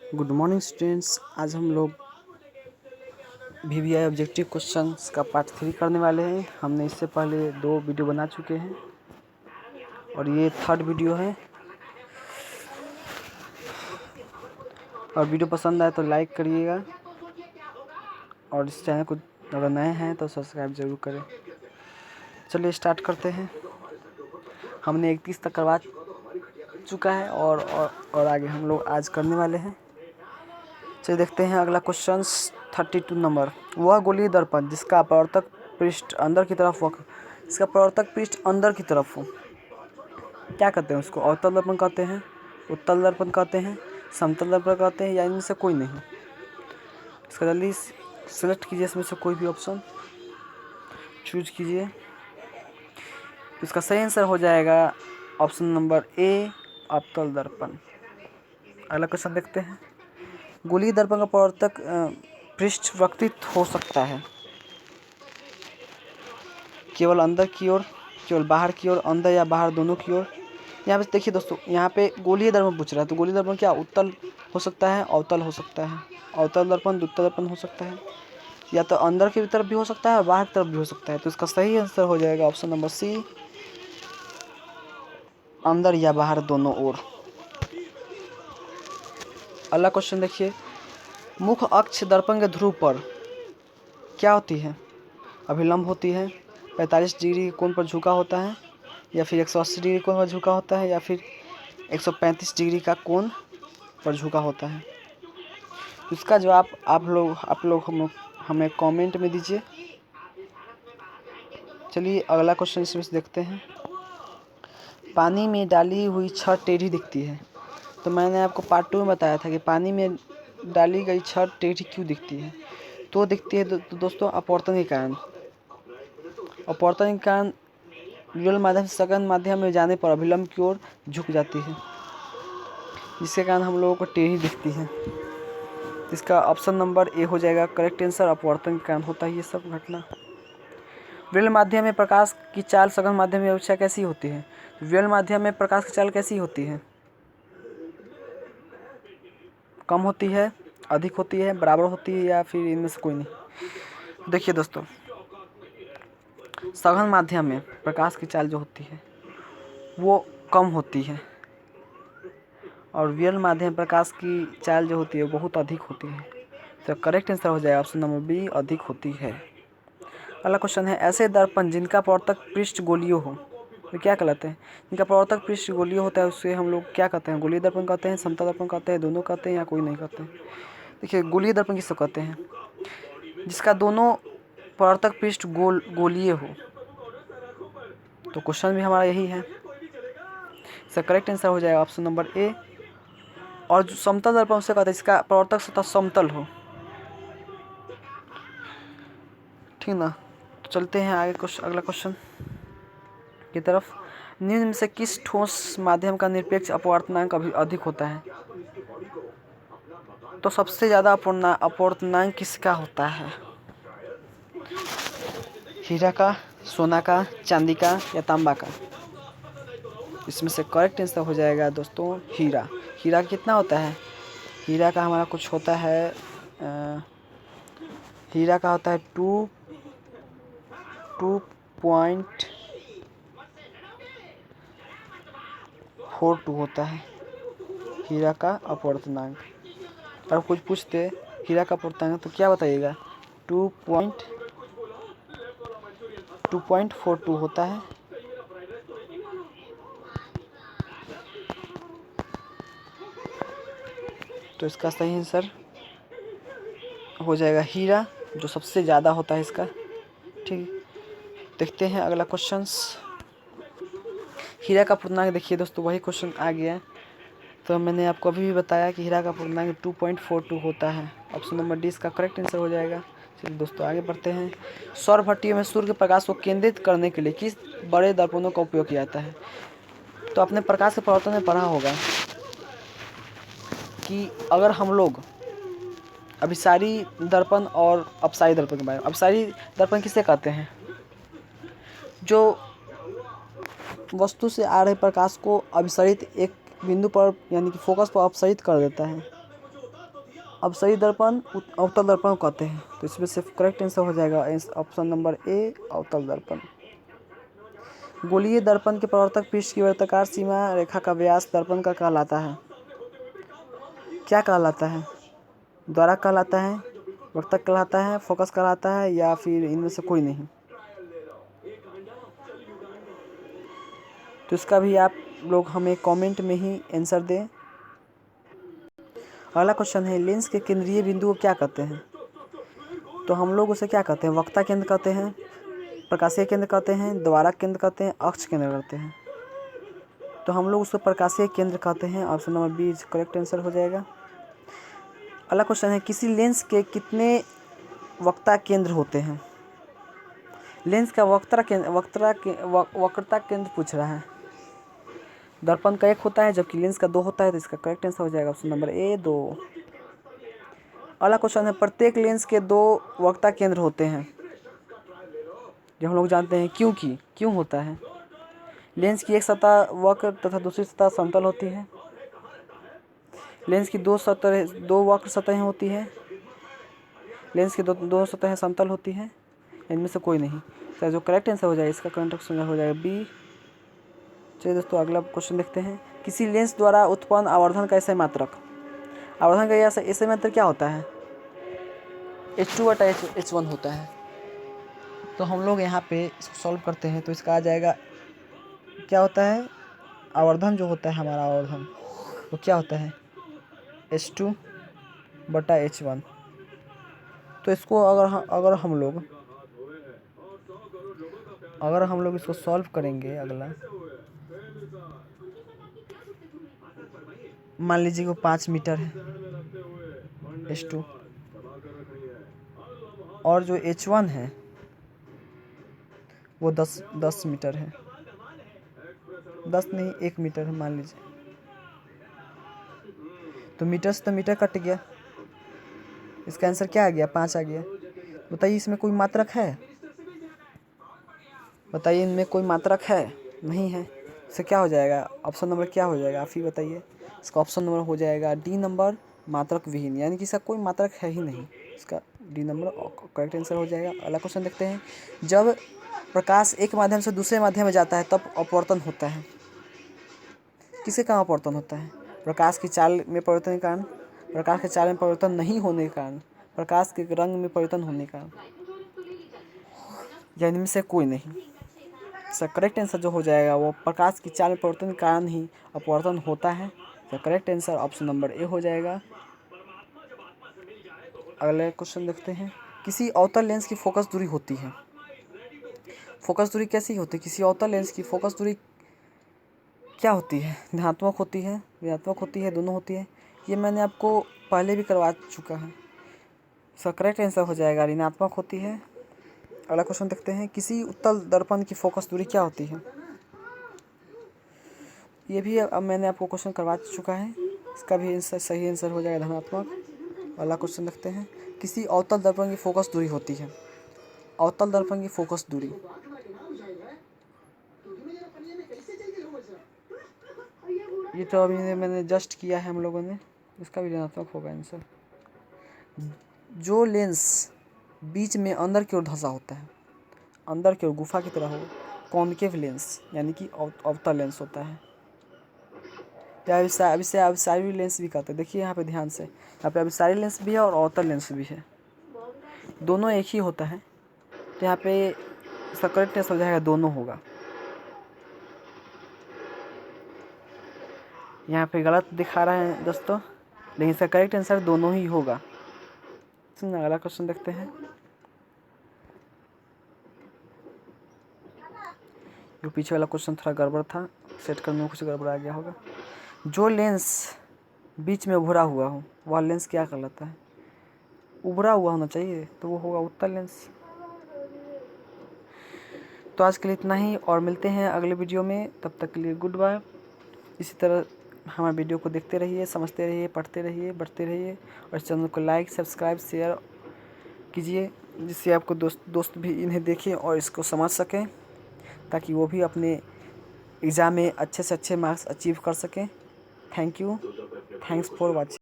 Good morning students. आज हम लोग VVI ऑब्जेक्टिव क्वेश्चंस का पार्ट 3 करने वाले हैं। हमने इससे पहले 2 वीडियो बना चुके हैं और ये 3rd वीडियो है। और वीडियो पसंद आए तो लाइक करिएगा और इस चैनल को अगर नए हैं तो सब्सक्राइब ज़रूर करें। चलिए स्टार्ट करते हैं। हमने 31 तक करवा चुका है और आगे हम लोग आज करने वाले हैं। चलिए देखते हैं अगला क्वेश्चन 32 नंबर। वह गोलीय दर्पण जिसका अपवर्तक पृष्ठ अंदर की तरफ हो, इसका अपवर्तक पृष्ठ अंदर की तरफ हो, क्या कहते हैं उसको? अवतल दर्पण कहते हैं, उत्तल दर्पण कहते हैं, समतल दर्पण कहते हैं, या इनमें से कोई नहीं? इसका जल्दी सेलेक्ट कीजिए, इसमें से कोई भी ऑप्शन चूज कीजिए। तो इसका सही आंसर हो जाएगा ऑप्शन नंबर ए, अवतल दर्पण। अगला क्वेश्चन देखते हैं। गोलीय दर्पण का अपवर्तक पृष्ठ वक्रित हो सकता है केवल अंदर की ओर, केवल बाहर की ओर, अंदर या बाहर दोनों की ओर। यहाँ पे देखिए दोस्तों, यहाँ पे गोलीय दर्पण पूछ रहा है, तो गोलीय दर्पण क्या उत्तल हो सकता है, अवतल हो सकता है। अवतल दर्पण द्वितल दर्पण हो सकता है, या तो अंदर की तरफ भी हो सकता है और बाहर की तरफ भी हो सकता है। तो इसका सही आंसर हो जाएगा ऑप्शन नंबर सी, अंदर या बाहर दोनों ओर। अगला क्वेश्चन देखिए। मुख्य अक्ष दर्पण के ध्रुव पर क्या होती है? अभिलंब होती है, 45 डिग्री के कोण पर झुका होता है, या फिर 180 डिग्री कोण पर झुका होता है, या फिर 135 डिग्री का कोण पर झुका होता है। इसका जवाब आप लोग हमें कमेंट में दीजिए। चलिए अगला क्वेश्चन इसमें से देखते हैं। पानी में डाली हुई छड़ टेढ़ी दिखती है। तो मैंने आपको पार्ट 2 में बताया था कि पानी में डाली गई छड़ टेढ़ी क्यों दिखती है। तो दिखती है दोस्तों अपवर्तन के कारण। अपवर्तन के कारण विरल माध्यम से सघन माध्यम में जाने पर अभिलंब की ओर झुक जाती है, जिसके कारण हम लोगों को टेढ़ी दिखती है। इसका ऑप्शन नंबर ए हो जाएगा करेक्ट आंसर। अपवर्तन के कारण होता है ये सब घटना। विरल माध्यम में प्रकाश की चाल सघन माध्यम की अपेक्षा कैसी होती है? विरल माध्यम में प्रकाश की चाल कैसी होती है? कम होती है, अधिक होती है, बराबर होती है, या फिर इनमें से कोई नहीं? देखिए दोस्तों, सघन माध्यम में प्रकाश की चाल जो होती है वो कम होती है, और विरल माध्यम में प्रकाश की चाल जो होती है वो बहुत अधिक होती है। तो करेक्ट आंसर हो जाएगा ऑप्शन नंबर बी, अधिक होती है। अगला क्वेश्चन है। ऐसे दर्पण जिनका अपवर्तक पृष्ठ गोलीय हो वे क्या कहलाते हैं? जिनका अपवर्तक पृष्ठ गोलीय होता है उसे हम लोग क्या कहते हैं? गोलीय दर्पण कहते हैं, समतल दर्पण कहते हैं, दोनों कहते हैं, या कोई नहीं कहते हैं? देखिए, गोलीय दर्पण किसको कहते हैं? जिसका दोनों अपवर्तक पृष्ठ गोलीय हो। तो क्वेश्चन भी हमारा यही है। इसका करेक्ट आंसर हो जाएगा ऑप्शन नंबर ए। और जो समतल दर्पण उसे कहते हैं जिसका अपवर्तक सतह समतल हो। ठीक ना? तो चलते हैं आगे अगला क्वेश्चन की तरफ। निम्न में से किस ठोस माध्यम का निरपेक्ष अपवर्तनांक अधिक होता है? तो सबसे ज़्यादा अपवर्तनांक किसका होता है? हीरा का, सोना का, चांदी का, या तांबा का? इसमें से करेक्ट आंसर हो जाएगा दोस्तों हीरा। हीरा कितना होता है? हीरा का हमारा कुछ होता है, हीरा का होता है 2.42 होता है हीरा का अपवर्तनांक। और कुछ पूछते हीरा का अपवर्तनांक तो क्या बताइएगा? 2.42 होता है। तो इसका सही आंसर हो जाएगा हीरा, जो सबसे ज़्यादा होता है इसका। ठीक, देखते हैं अगला क्वेश्चंस। हीरा का पूर्णांक देखिए दोस्तों, वही क्वेश्चन आ गया है। तो मैंने आपको अभी भी बताया कि हीरा का पूर्णांक 2.42 होता है। ऑप्शन नंबर डी इसका करेक्ट आंसर हो जाएगा। चलिए दोस्तों आगे बढ़ते हैं। सौर भट्टियों में सूर्य के प्रकाश को केंद्रित करने के लिए किस बड़े दर्पणों का उपयोग किया जाता है? तो आपने प्रकाश के प्रवर्तन में पढ़ा होगा कि अगर हम लोग अभिसारी दर्पण और अपसारी दर्पण के बारे में, अपसारी दर्पण किसे कहते हैं? जो वस्तु से आ रहे प्रकाश को अभिसरित एक बिंदु पर यानी कि फोकस पर अपसरित कर देता है, अपसरी दर्पण अवतल दर्पण को कहते हैं। तो इसमें से करेक्ट आंसर हो जाएगा ऑप्शन नंबर ए, अवतल दर्पण। गोलीय दर्पण के प्रवर्तक पृष्ठ की वृत्ताकार सीमा रेखा का व्यास दर्पण का कहलाता है। क्या कहलाता है? द्वारा कहलाता है, वक्तक कहलाता है, फोकस कहलाता है, या फिर इनमें से कोई नहीं। तो इसका भी आप लोग हमें कमेंट में ही आंसर दें। अगला क्वेश्चन है, लेंस के केंद्रीय बिंदु को क्या कहते हैं? तो हम लोग उसे क्या कहते हैं? वक्ता केंद्र कहते हैं, प्रकाशीय केंद्र कहते हैं, द्वारक केंद्र कहते हैं, अक्ष केंद्र कहते हैं। तो हम लोग उसको प्रकाशीय केंद्र कहते हैं। Option number B correct answer हो जाएगा। अगला क्वेश्चन है, किसी लेंस के कितने वक्ता केंद्र होते हैं? लेंस का वक्रता केंद्र पूछ रहा है। दर्पण का 1 होता है जबकि लेंस का 2 होता है। तो इसका करेक्ट आंसर हो जाएगा ऑप्शन नंबर ए, 2। अगला क्वेश्चन है, प्रत्येक लेंस के 2 वक्ता केंद्र होते हैं। जो हम लोग जानते हैं क्यों होता है? लेंस की एक सतह वक्र तथा दूसरी सतह समतल होती है। लेंस की 2 वक्र सतहें होती है। लेंस की दो सतहें समतल होती हैं। इनमें से कोई नहीं। तो जो करेक्ट आंसर हो जाएगा इसका करेक्ट आंसर हो जाएगा बी। चलिए दोस्तों अगला क्वेश्चन देखते हैं। किसी लेंस द्वारा उत्पन्न आवर्धन का ऐसे मात्रक, आवर्धन का ऐसे मात्रक क्या होता है? H2/H1 होता है। तो हम लोग यहाँ पे इसको सॉल्व करते हैं। तो इसका आ जाएगा, क्या होता है? आवर्धन जो होता है हमारा आवर्धन वो क्या होता है? H2/H1। तो इसको अगर हम लोग इसको सॉल्व करेंगे, अगला मान लीजिए वो 5 मीटर है H2, और जो H1 है वो 10 मीटर है। 10 नहीं, 1 मीटर है मान लीजिए। तो मीटर से तो मीटर कट गया। इसका आंसर क्या आ गया? 5 आ गया। बताइए इसमें कोई मात्रक है? बताइए इनमें कोई मात्रक है? नहीं है। इससे क्या हो जाएगा? ऑप्शन नंबर क्या हो जाएगा? आप ही बताइए। इसका ऑप्शन नंबर हो जाएगा डी नंबर, मात्रक विहीन, यानी कि इसका कोई मात्रक है ही नहीं। इसका डी नंबर करेक्ट आंसर हो जाएगा। अगला क्वेश्चन देखते हैं। जब प्रकाश एक माध्यम से दूसरे माध्यम में जाता है तब अपवर्तन होता है। किसके कारण अपवर्तन होता है? प्रकाश की चाल में परिवर्तन के कारण, प्रकाश के चाल में परिवर्तन नहीं होने के कारण, प्रकाश के रंग में परिवर्तन होने के कारण, या इनमें से कोई नहीं। इसका करेक्ट आंसर जो हो जाएगा वो प्रकाश की चाल में परिवर्तन के कारण ही अपवर्तन होता है। तो correct answer option number A हो जाएगा। अगले क्वेश्चन देखते हैं। किसी अवतल लेंस की फोकस दूरी होती है। फोकस दूरी कैसी होती है? किसी अवतल लेंस की फोकस दूरी क्या होती है? धनात्मक होती है, ऋणात्मक होती है, दोनों होती है। ये मैंने आपको पहले भी करवा चुका है। इसका करेक्ट आंसर हो जाएगा ऋणात्मक होती है। अगला क्वेश्चन देखते हैं। किसी उत्तल दर्पण की फोकस दूरी क्या होती है? ये भी अब मैंने आपको क्वेश्चन करवा चुका है। इसका भी सही आंसर हो जाएगा धनात्मक। अगला क्वेश्चन देखते हैं। किसी अवतल दर्पण की फोकस दूरी होती है। अवतल दर्पण की फोकस दूरी, ये तो अभी मैंने जस्ट किया है हम लोगों ने। इसका भी ऋणात्मक होगा आंसर। जो लेंस बीच में अंदर की ओर धंसा होता है, अंदर की ओर गुफा की तरह हो, कॉनकेव लेंस यानी कि अवतल लेंस होता है। या अभिसारी लेंस भी कहते हैं। देखिए यहाँ पे ध्यान से, यहाँ पे अभिसारी लेंस भी है और अवतल लेंस भी है, दोनों एक ही होता है। तो यहाँ पे इसका करेक्ट आंसर हो जाएगा दोनों होगा। यहाँ पे गलत दिखा रहा है दोस्तों, लेकिन इसका करेक्ट आंसर दोनों ही होगा। अगला क्वेश्चन देखते हैं। जो पीछे वाला क्वेश्चन थोड़ा गड़बड़ था, सेट करने में कुछ गड़बड़ आ गया होगा। जो लेंस बीच में उभरा हुआ हो वह लेंस क्या कहलाता है? उभरा हुआ होना चाहिए तो वो होगा उत्तल लेंस। तो आज के लिए इतना ही, और मिलते हैं अगले वीडियो में। तब तक के लिए गुड बाय। इसी तरह हमारे वीडियो को देखते रहिए, समझते रहिए, पढ़ते रहिए, बढ़ते रहिए, और इस चैनल को लाइक, सब्सक्राइब, शेयर कीजिए, जिससे आपको दोस्त भी इन्हें देखें और इसको समझ सकें, ताकि वो भी अपने एग्ज़ाम में अच्छे से अच्छे मार्क्स अचीव कर सकें। Thank you, thanks for watching.